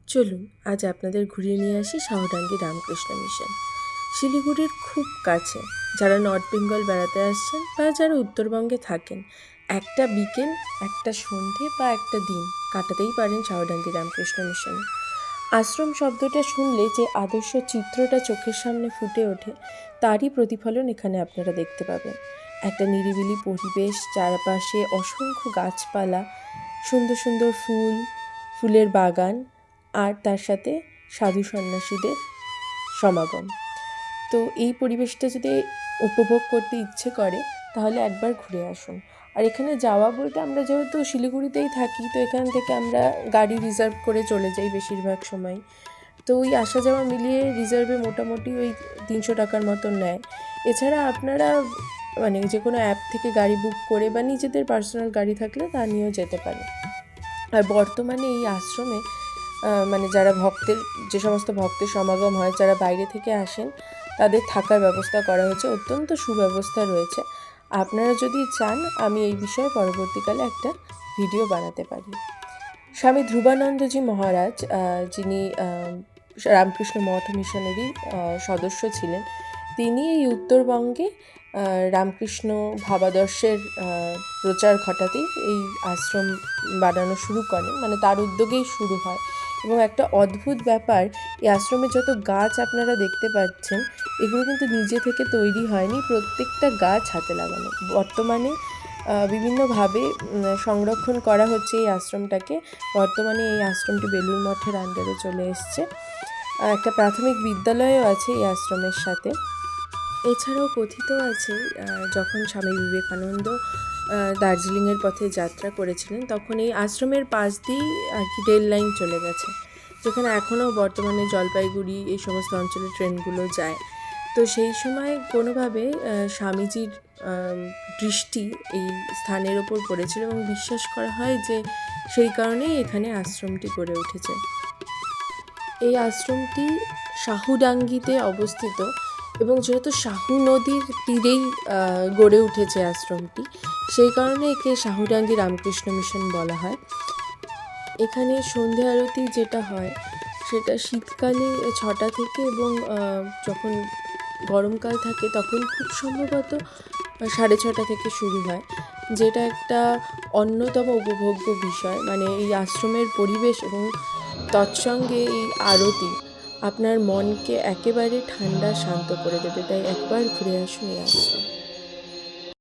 চলুন আজ আপনাদের ঘুরিয়ে নিয়ে আসি শাহডাঙ্গি রামকৃষ্ণ মিশন। শিলিগুড়ির খুব কাছে। যারা নর্থ বেঙ্গল বেড়াতে আসছেন বা যারা উত্তরবঙ্গে থাকেন, একটা বিকেল, একটা সন্ধে বা একটা দিন কাটাতেই পারেন শাহডাঙ্গি রামকৃষ্ণ মিশনে। আশ্রম শব্দটা শুনলে যে আদর্শ চিত্রটা চোখের সামনে ফুটে ওঠে, তারই প্রতিফলন এখানে আপনারা দেখতে পাবেন। একটা নিরিবিলি পরিবেশ, চারপাশে অসংখ্য গাছপালা, সুন্দর সুন্দর ফুলের বাগান, আর তার সাথে সাধু সন্ন্যাসীদের সমাগম। তো এই পরিবেশটা যদি উপভোগ করতে ইচ্ছে করে তাহলে একবার ঘুরে আসুন। আর এখানে যাওয়া বলতে, আমরা যেহেতু শিলিগুড়িতেই থাকি, তো এখান থেকে আমরা গাড়ি রিজার্ভ করে চলে যাই বেশিরভাগ সময়। তো ওই আসা যাওয়া মিলিয়ে রিজার্ভে মোটামুটি ওই 300 টাকার মতো নেয়। এছাড়া আপনারা মানে যে কোনো অ্যাপ থেকে গাড়ি বুক করে বা নিজেদের পার্সোনাল গাড়ি থাকলে তা নিয়েও যেতে পারে। আর বর্তমানে এই আশ্রমে মানে যারা যে সমস্ত ভক্তের সমাগম হয়, যারা বাইরে থেকে আসেন, তাদের থাকার ব্যবস্থা করা হয়েছে, অত্যন্ত সুব্যবস্থা রয়েছে। আপনারা যদি চান, আমি এই বিষয়ে পরবর্তীকালে একটা ভিডিও বানাতে পারি। স্বামী ধ্রুবানন্দজি মহারাজ, যিনি রামকৃষ্ণ মঠ মিশনেরই সদস্য ছিলেন, তিনি এই উত্তরবঙ্গে রামকৃষ্ণ ভাবাদর্শের প্রচার ঘটাতেই এই আশ্রম বানানো শুরু করেন, মানে তার উদ্যোগেই শুরু হয়। এবং একটা অদ্ভুত ব্যাপার, এই আশ্রমে যত গাছ আপনারা দেখতে পাচ্ছেন, এগুলো কিন্তু নিজে থেকে তৈরি হয়নি, প্রত্যেকটা গাছ হাতে লাগানো। বর্তমানে বিভিন্নভাবে সংরক্ষণ করা হচ্ছে এই আশ্রমটাকে। বর্তমানে এই আশ্রমটি বেলুড় মঠের আন্ডারে চলে এসছে। একটা প্রাথমিক বিদ্যালয়ও আছে এই আশ্রমের সাথে। এছাড়াও কথিত আছে, যখন স্বামী বিবেকানন্দ দার্জিলিংয়ের পথে যাত্রা করেছিলেন, তখন এই আশ্রমের পাশ দিয়েই আর কি রেল লাইন চলে গেছে, যেখানে এখনও বর্তমানে জলপাইগুড়ি এই সমস্ত অঞ্চলে ট্রেনগুলো যায়। তো সেই সময় কোনোভাবে স্বামীজির দৃষ্টি এই স্থানের ওপর পড়েছিল এবং বিশ্বাস করা হয় যে সেই কারণেই এখানে আশ্রমটি গড়ে উঠেছে। এই আশ্রমটি শাহুডাঙ্গিতে অবস্থিত এবং যেহেতু শাহু নদীর তীরেই গড়ে উঠেছে আশ্রমটি, সেই কারণে একে শাহুডাঙ্গি রামকৃষ্ণ মিশন বলা হয়। এখানে সন্ধে আরতি যেটা হয়, সেটা শীতকালে 6টা থেকে, এবং যখন গরমকাল থাকে তখন খুব সম্ভবত 6:30 থেকে শুরু হয়, যেটা একটা অন্যতম উপভোগ্য বিষয়। মানে এই আশ্রমের পরিবেশ এবং তৎসঙ্গে এই আরতি আপনার মনকে একেবারে ঠান্ডা শান্ত করে দেবে। তাই একবার ঘুরে আসুন এই আশ্রম।